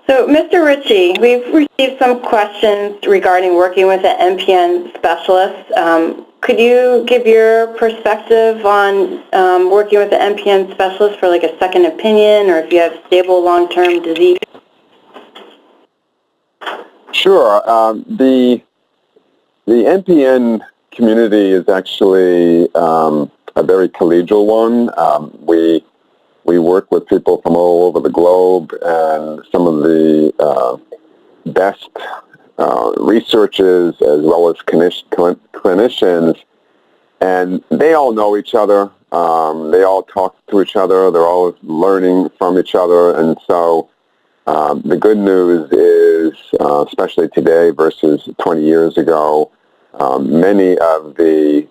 So, Mr. Ricci, we've received some questions regarding working with an MPN specialist. Could you give your perspective on working with an MPN specialist for like a second opinion, or if you have stable long-term disease? Sure. The MPN community is actually a very collegial one. We work with people from all over the globe, and some of the best researchers as well as clinicians, and they all know each other. They all talk to each other. They're all learning from each other, and so the good news is, especially today versus 20 years ago, many of the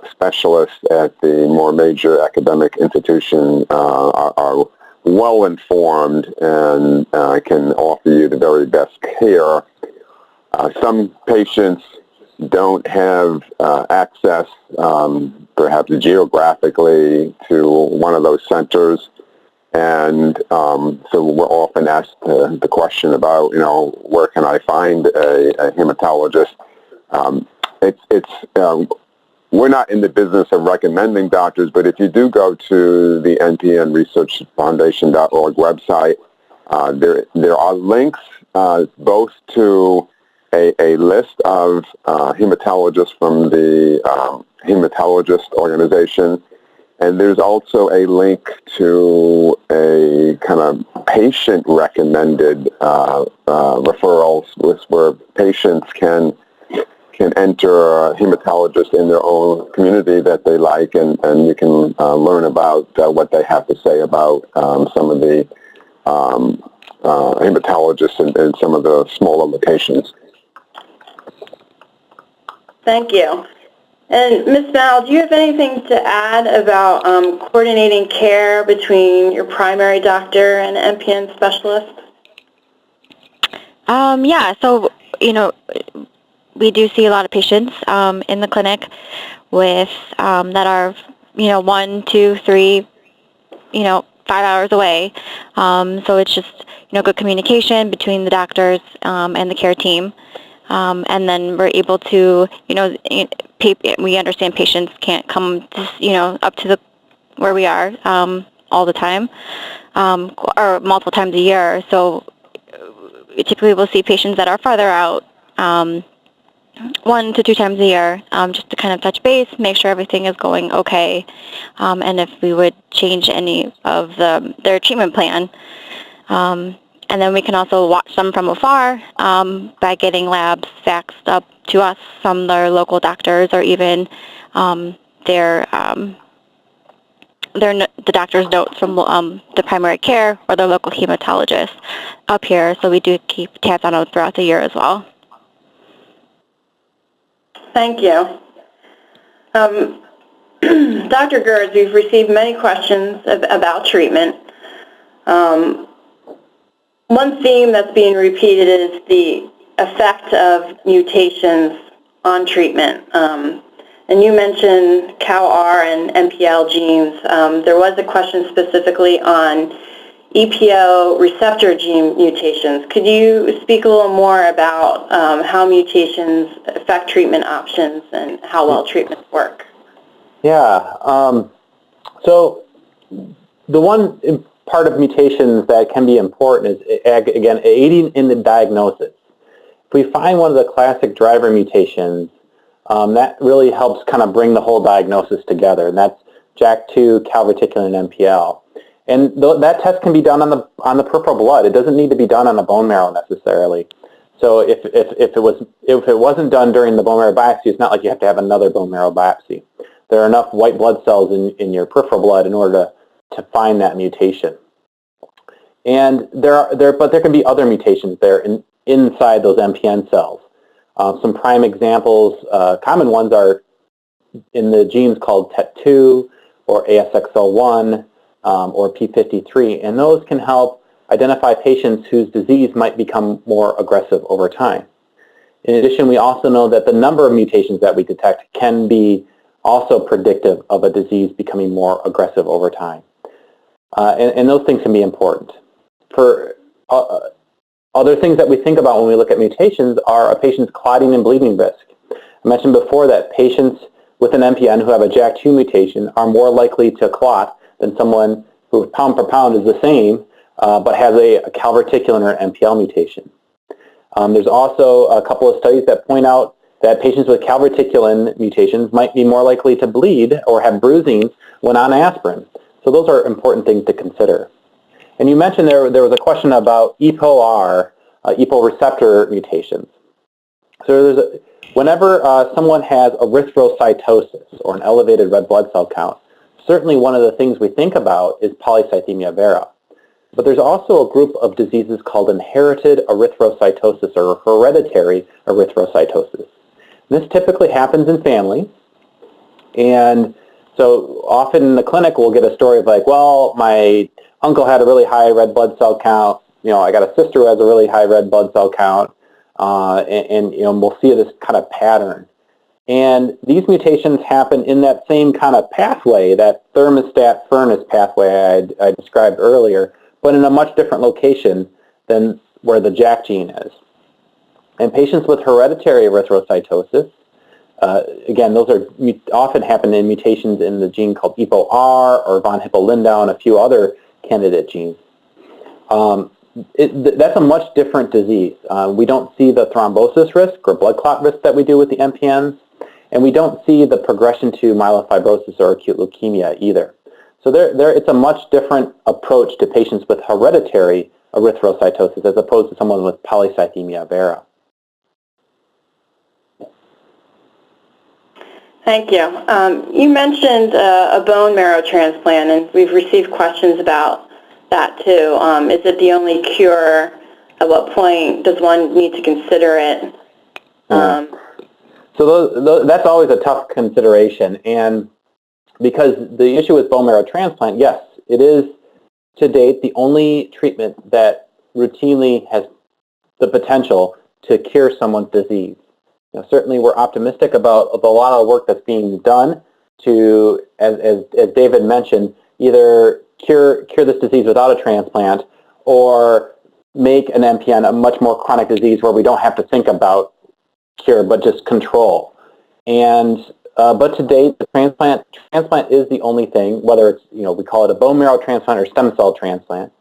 specialists at the more major academic institutions are well informed and can offer you the very best care. Some patients don't have access, perhaps geographically, to one of those centers, and so we're often asked the question about, where can I find a hematologist? We're not in the business of recommending doctors, but if you do go to the npnresearchfoundation.org website, there are links both to a list of hematologists from the hematologist organization, and there's also a link to a kind of patient-recommended referrals where patients can enter a hematologist in their own community that they like, and you can learn about what they have to say about some of the hematologists in some of the smaller locations. Thank you. And Ms. Mal, do you have anything to add about coordinating care between your primary doctor and MPN specialist? Yeah, so, we do see a lot of patients in the clinic with that are 1, 2, 3, 5 hours away. So it's just good communication between the doctors and the care team, and then we're able to we understand patients can't come up to where we are all the time or multiple times a year. So typically we'll see patients that are farther out 1 to 2 times a year, just to kind of touch base, make sure everything is going okay, and if we would change any of their treatment plan. And then we can also watch them from afar by getting labs faxed up to us from their local doctors, or even the doctor's notes from the primary care or the local hematologist up here. So we do keep tabs on them throughout the year as well. Thank you. Dr. Gerds, we've received many questions about treatment. One theme that's being repeated is the effect of mutations on treatment. And you mentioned CALR and MPL genes. There was a question specifically on EPO receptor gene mutations. Could you speak a little more about how mutations affect treatment options and how well treatments work? Yeah. So the one part of mutations that can be important is, again, aiding in the diagnosis. If we find one of the classic driver mutations, that really helps kind of bring the whole diagnosis together, and that's JAK2, calreticulin, and MPL. And that test can be done on the peripheral blood. It doesn't need to be done on the bone marrow necessarily. So if it wasn't done during the bone marrow biopsy, it's not like you have to have another bone marrow biopsy. There are enough white blood cells in your peripheral blood in order to find that mutation. And but there can be other mutations there inside those MPN cells. Some prime examples, common ones are in the genes called TET2 or ASXL1 or P53, and those can help identify patients whose disease might become more aggressive over time. In addition, we also know that the number of mutations that we detect can be also predictive of a disease becoming more aggressive over time. And those things can be important. For Other things that we think about when we look at mutations are a patient's clotting and bleeding risk. I mentioned before that patients with an MPN who have a JAK2 mutation are more likely to clot than someone who pound per pound is the same, but has a calreticulin or MPL mutation. There's also a couple of studies that point out that patients with calreticulin mutations might be more likely to bleed or have bruising when on aspirin. So those are important things to consider. And you mentioned there was a question about EPO-R, EPO receptor mutations. So whenever someone has erythrocytosis or an elevated red blood cell count, certainly one of the things we think about is polycythemia vera. But there's also a group of diseases called inherited erythrocytosis or hereditary erythrocytosis. This typically happens in families, and so often in the clinic we'll get a story of like, well, my uncle had a really high red blood cell count, I got a sister who has a really high red blood cell count, and we'll see this kind of pattern. And these mutations happen in that same kind of pathway, that thermostat-furnace pathway I described earlier, but in a much different location than where the JAK gene is. And patients with hereditary erythrocytosis, again, those are often happen in mutations in the gene called EPO-R or von Hippel-Lindau and a few other candidate genes. That's a much different disease. We don't see the thrombosis risk or blood clot risk that we do with the MPNs, and we don't see the progression to myelofibrosis or acute leukemia either. So it's a much different approach to patients with hereditary erythrocytosis as opposed to someone with polycythemia vera. Thank you. You mentioned a bone marrow transplant, and we've received questions about that too. Is it the only cure? At what point does one need to consider it? So that's always a tough consideration, and because the issue with bone marrow transplant, yes, it is to date the only treatment that routinely has the potential to cure someone's disease. Certainly we're optimistic about a lot of work that's being done to, as David mentioned, either cure this disease without a transplant or make an MPN a much more chronic disease where we don't have to think about cure but just control. And but to date, the transplant is the only thing, whether it's we call it a bone marrow transplant or stem cell transplant,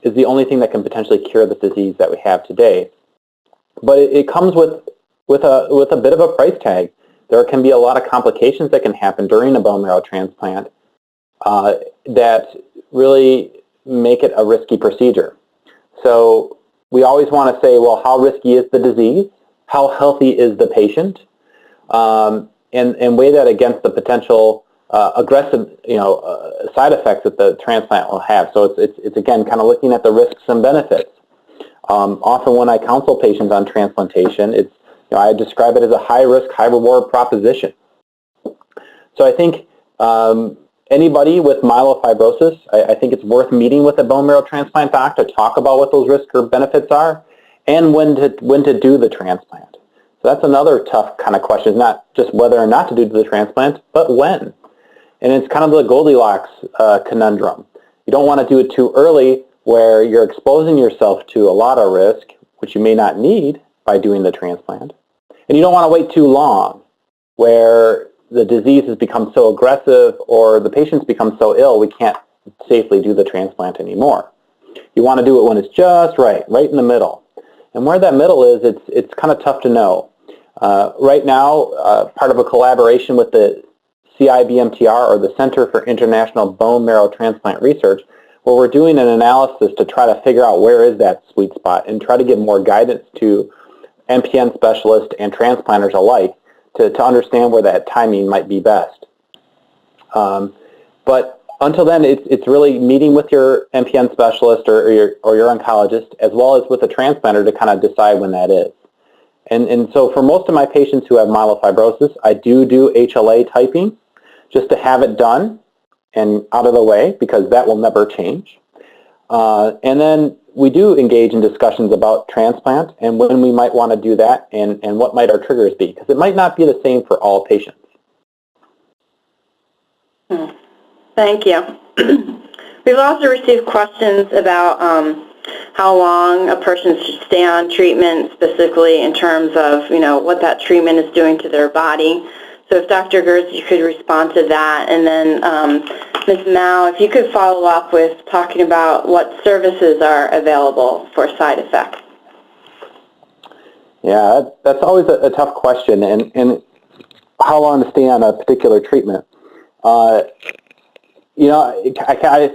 is the only thing that can potentially cure the disease that we have today. But it comes with a bit of a price tag. There can be a lot of complications that can happen during a bone marrow transplant that really make it a risky procedure. So we always want to say, well, how risky is the disease? How healthy is the patient? And weigh that against the potential aggressive side effects that the transplant will have. So it's again kind of looking at the risks and benefits. Often when I counsel patients on transplantation, I describe it as a high-risk, high-reward proposition. So I think anybody with myelofibrosis, I think it's worth meeting with a bone marrow transplant doc to talk about what those risks or benefits are and when to do the transplant. So that's another tough kind of question. It's not just whether or not to do the transplant, but when. And it's kind of the Goldilocks conundrum. You don't want to do it too early where you're exposing yourself to a lot of risk, which you may not need by doing the transplant. And you don't want to wait too long where the disease has become so aggressive or the patient's become so ill we can't safely do the transplant anymore. You want to do it when it's just right in the middle. And where that middle is, it's kind of tough to know. Right now, part of a collaboration with the CIBMTR, or the Center for International Bone Marrow Transplant Research, where we're doing an analysis to try to figure out where is that sweet spot and try to give more guidance to MPN specialists and transplanters alike to understand where that timing might be best. But until then, it's really meeting with your MPN specialist or your oncologist, as well as with a transplanter, to kind of decide when that is. And so for most of my patients who have myelofibrosis, I do HLA typing just to have it done and out of the way, because that will never change. And then we do engage in discussions about transplant and when we might want to do that and what might our triggers be, because it might not be the same for all patients. Thank you. We've also received questions about how long a person should stay on treatment, specifically in terms of, what that treatment is doing to their body. So if Dr. Gerds, you could respond to that. And then Ms. Mao, if you could follow up with talking about what services are available for side effects. Yeah, that's always a tough question, and how long to stay on a particular treatment. I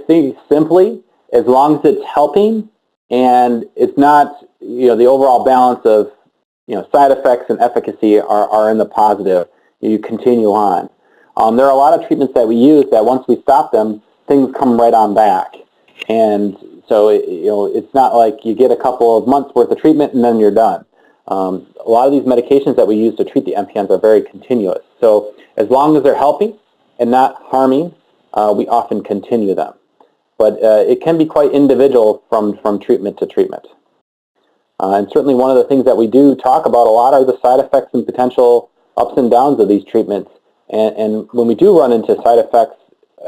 think simply, as long as it's helping and it's not, the overall balance of, side effects and efficacy are in the positive, you continue on. There are a lot of treatments that we use that once we stop them, things come right on back. And so, it's not like you get a couple of months worth of treatment and then you're done. A lot of these medications that we use to treat the MPNs are very continuous. So as long as they're helping and not harming, we often continue them. But it can be quite individual from treatment to treatment. And certainly one of the things that we do talk about a lot are the side effects and potential ups and downs of these treatments. And when we do run into side effects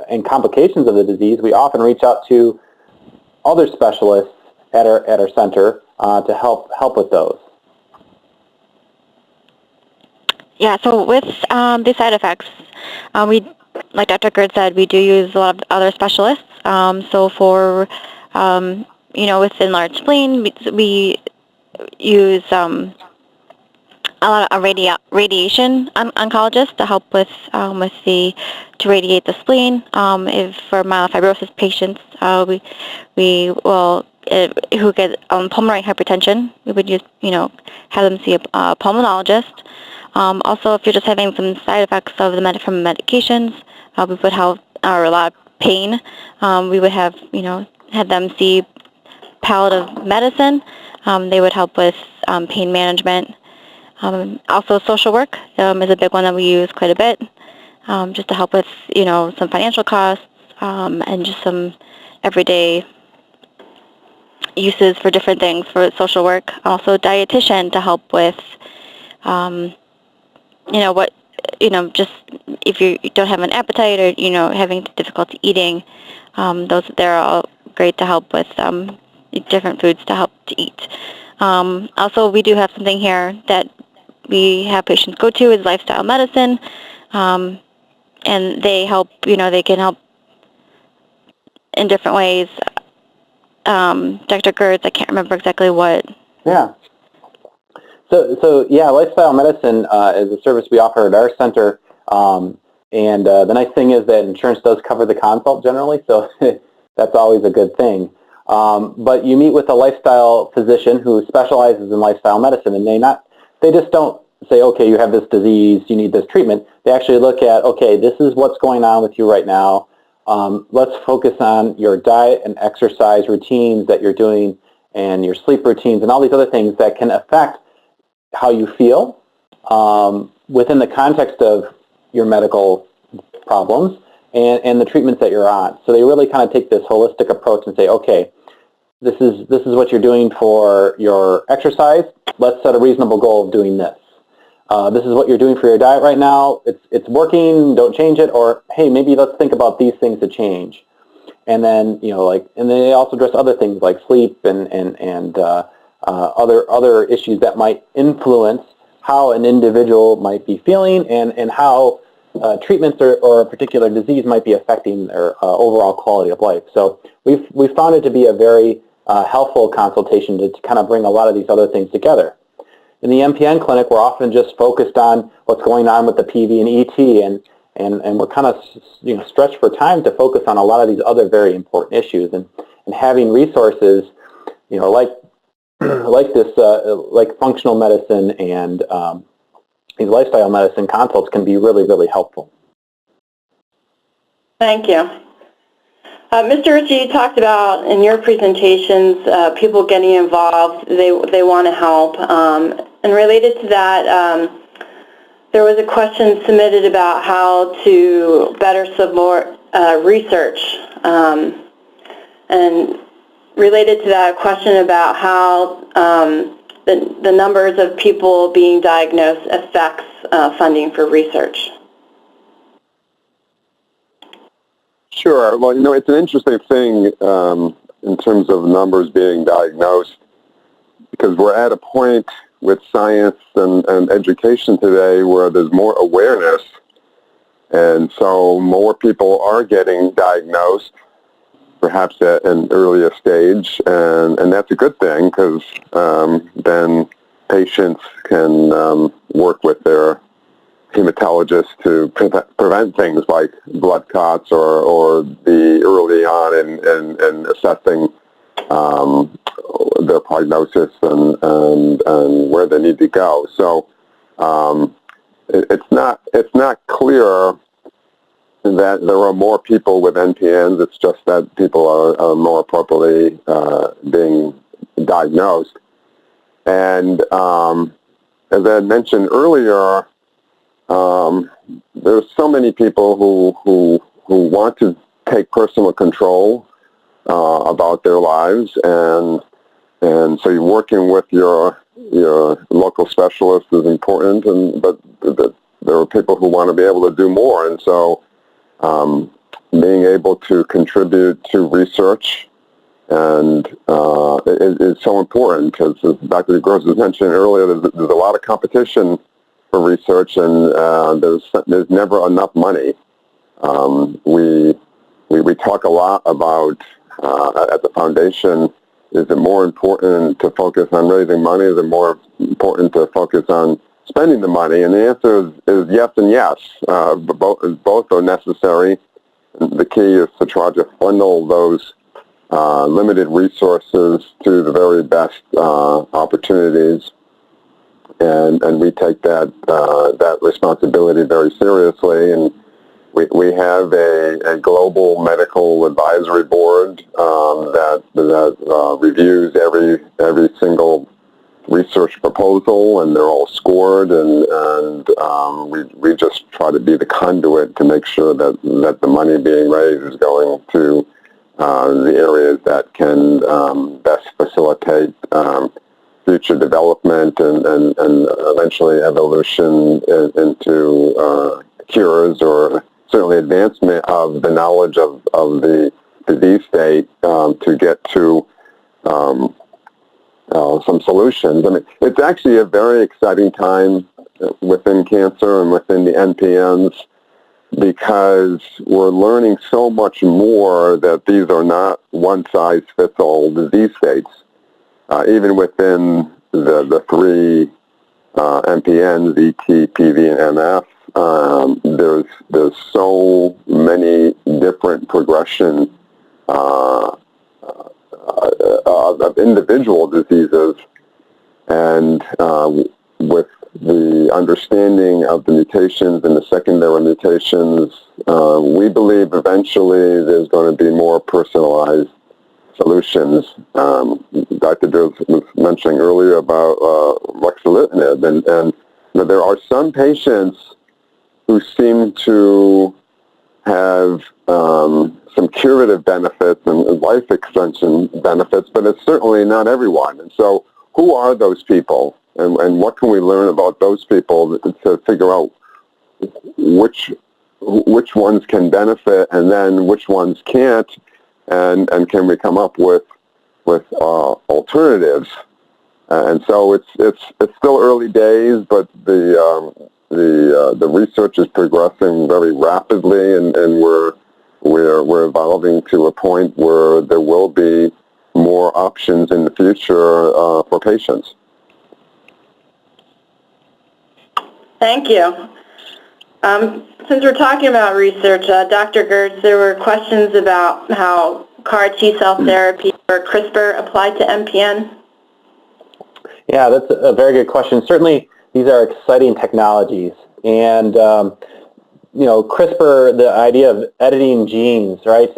and complications of the disease, we often reach out to other specialists at our center to help with those. Yeah, so with the side effects, like Dr. Gerds said, we do use a lot of other specialists. So for, with enlarged spleen, we use a lot of radiation oncologists to help with to radiate the spleen. If for myelofibrosis patients, we will who get pulmonary hypertension, we would use have them see a pulmonologist. Also, if you're just having some side effects of from medications, we would have or a lot of pain. We would have them see palliative medicine. They would help with pain management. Also, social work is a big one that we use quite a bit, just to help with some financial costs and just some everyday uses for different things for social work. Also, dietitian to help with just if you don't have an appetite or having difficulty eating, they're all great to help with different foods to help to eat. Also, we do have something here that we have patients go to is lifestyle medicine, and they help. They can help in different ways. Dr. Gerds, I can't remember exactly what. Yeah. So yeah, lifestyle medicine is a service we offer at our center, and the nice thing is that insurance does cover the consult generally, so that's always a good thing. But you meet with a lifestyle physician who specializes in lifestyle medicine, and they just don't say, okay, you have this disease, you need this treatment. They actually look at, okay, this is what's going on with you right now. Let's focus on your diet and exercise routines that you're doing and your sleep routines and all these other things that can affect how you feel within the context of your medical problems and the treatments that you're on. So they really kind of take this holistic approach and say, okay, this is what you're doing for your exercise. Let's set a reasonable goal of doing this. This is what you're doing for your diet right now. It's working. Don't change it. Or hey, maybe let's think about these things to change. And then and they also address other things like sleep and other issues that might influence how an individual might be feeling and how treatments or a particular disease might be affecting their overall quality of life. So we've found it to be a very helpful consultation to kind of bring a lot of these other things together. In the MPN clinic, we're often just focused on what's going on with the PV and ET, and we're kind of stretched for time to focus on a lot of these other very important issues. And having resources, like this, like functional medicine and these lifestyle medicine consults can be really, really helpful. Thank you. Mr. Ricci, you talked about in your presentations people getting involved. They want to help. And related to that, there was a question submitted about how to better support research. And related to that, a question about how the numbers of people being diagnosed affects funding for research. Sure. Well, it's an interesting thing. in terms of numbers being diagnosed, because we're at a point with science and education today where there's more awareness, and so more people are getting diagnosed, perhaps at an earlier stage, and that's a good thing, because then patients can work with their hematologist to prevent things like blood clots or be early on in assessing their prognosis and where they need to go. So it's not clear that there are more people with NPNs. It's just that people are more appropriately being diagnosed. And as I mentioned earlier, there's so many people who want to take personal control about their lives, and so you're working with your local specialist is important, but there are people who want to be able to do more, and so being able to contribute to research and is so important, because as Dr. Gerds was mentioning earlier, there's a lot of competition for research, and there's never enough money. We talk a lot about at the foundation, is it more important to focus on raising money, or is it more important to focus on spending the money? And the answer is yes and yes. Both are necessary. The key is to try to funnel those limited resources to the very best opportunities, and we take that responsibility very seriously. And we have a global medical advisory board that reviews every single research proposal, and they're all scored, and we just try to be the conduit to make sure that the money being raised is going to the areas that can best facilitate future development and eventually evolution into cures, or certainly advancement of the knowledge of the disease state to get to some solutions. I mean, it's actually a very exciting time within cancer and within the NPNs, because we're learning so much more that these are not one-size-fits-all disease states. Even within the three MPNs, ET, PV, and MF, there's so many different progression of individual diseases, and with the understanding of the mutations and the secondary mutations, we believe eventually there's going to be more personalized solutions. Dr. Gerds was mentioning earlier about ruxolitinib, and there are some patients who seem to have some curative benefits and life extension benefits, but it's certainly not everyone. And so who are those people, and what can we learn about those people to figure out which ones can benefit and then which ones can't, and can we come up with alternatives? And so it's still early days, but the research is progressing very rapidly, and we're evolving to a point where there will be more options in the future for patients. Thank you. Since we're talking about research, Dr. Gerds, there were questions about how CAR T-cell therapy or CRISPR applied to MPN. Yeah, that's a very good question. Certainly, these are exciting technologies, and CRISPR, the idea of editing genes, right,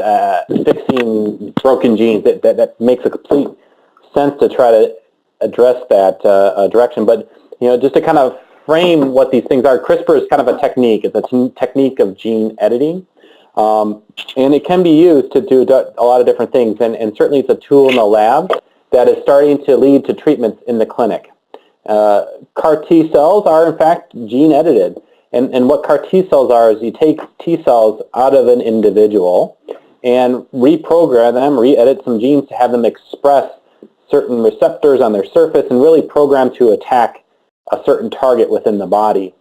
fixing broken genes, that makes a complete sense to try to address that direction. But just to kind of frame what these things are, CRISPR is kind of a technique. It's a technique of gene editing, and it can be used to do a lot of different things. And certainly, it's a tool in the lab that is starting to lead to treatments in the clinic. CAR T cells are, in fact, gene edited. And what CAR T cells are is you take T cells out of an individual, and reprogram them, re-edit some genes to have them express certain receptors on their surface and really program to attack a certain target within the body.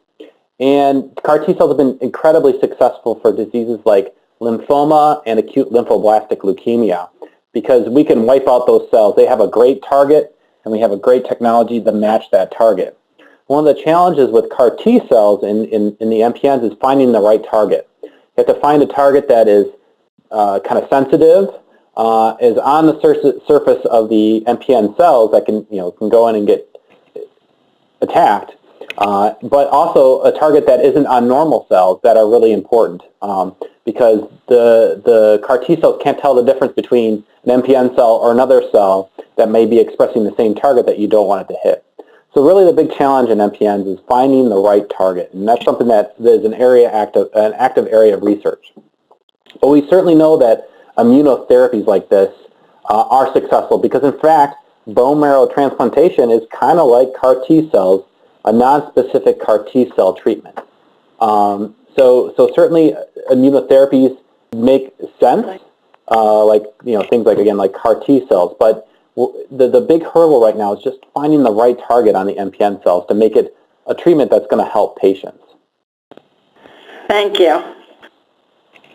And CAR T cells have been incredibly successful for diseases like lymphoma and acute lymphoblastic leukemia because we can wipe out those cells. They have a great target, and we have a great technology to match that target. One of the challenges with CAR T cells in the MPNs is finding the right target. You have to find a target that is kind of sensitive, is on the surface of the MPN cells that can go in and get attacked, but also a target that isn't on normal cells that are really important because the CAR T cells can't tell the difference between an MPN cell or another cell that may be expressing the same target that you don't want it to hit. So really the big challenge in MPNs is finding the right target, and that's something that is an active area of research. But we certainly know that immunotherapies like this are successful because, in fact, bone marrow transplantation is kind of like CAR T cells, a non-specific CAR T cell treatment. So certainly immunotherapies make sense, like things like CAR T cells. But the big hurdle right now is just finding the right target on the MPN cells to make it a treatment that's going to help patients. Thank you.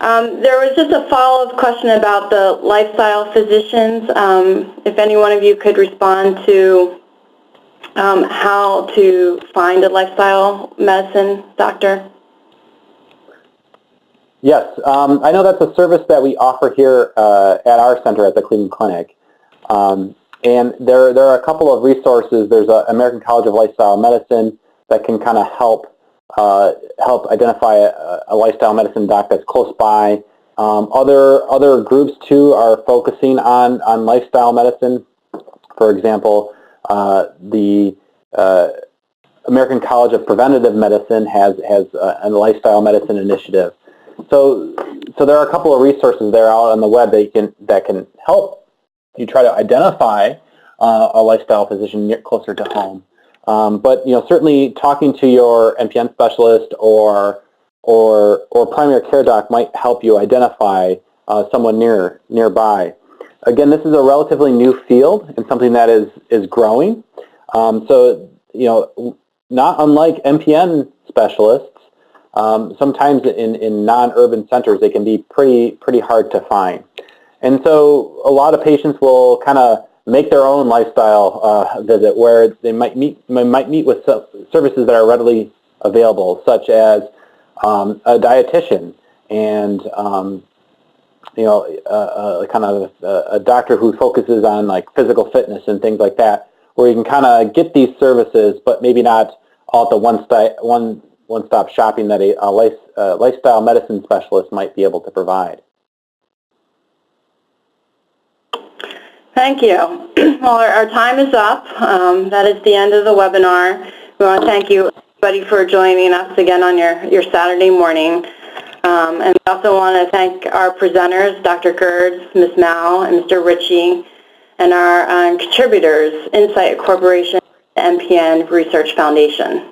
There was just a follow-up question about the lifestyle physicians. If any one of you could respond to how to find a lifestyle medicine doctor. Yes, I know that's a service that we offer here at our center at the Cleveland Clinic. And there are a couple of resources. There's an American College of Lifestyle Medicine that can kind of help identify a lifestyle medicine doc that's close by. Other groups too are focusing on lifestyle medicine. For example, the American College of Preventative Medicine has a lifestyle medicine initiative. So there are a couple of resources there out on the web that can help you try to identify a lifestyle physician closer to home. But certainly talking to your MPN specialist or primary care doc might help you identify someone nearby. Again, this is a relatively new field and something that is growing. So not unlike MPN specialists, sometimes in non-urban centers they can be pretty hard to find. And so a lot of patients will kind of make their own lifestyle visit where they might meet with services that are readily available, such as a dietitian and kind of a doctor who focuses on like physical fitness and things like that, where you can kind of get these services, but maybe not all at the one-stop shopping that a lifestyle medicine specialist might be able to provide. Thank you. Well, our time is up. That is the end of the webinar. We want to thank you, everybody, for joining us again on your Saturday morning. And we also want to thank our presenters, Dr. Gerds, Ms. Mao, and Mr. Ricci, and our contributors, Insight Corporation, and MPN Research Foundation.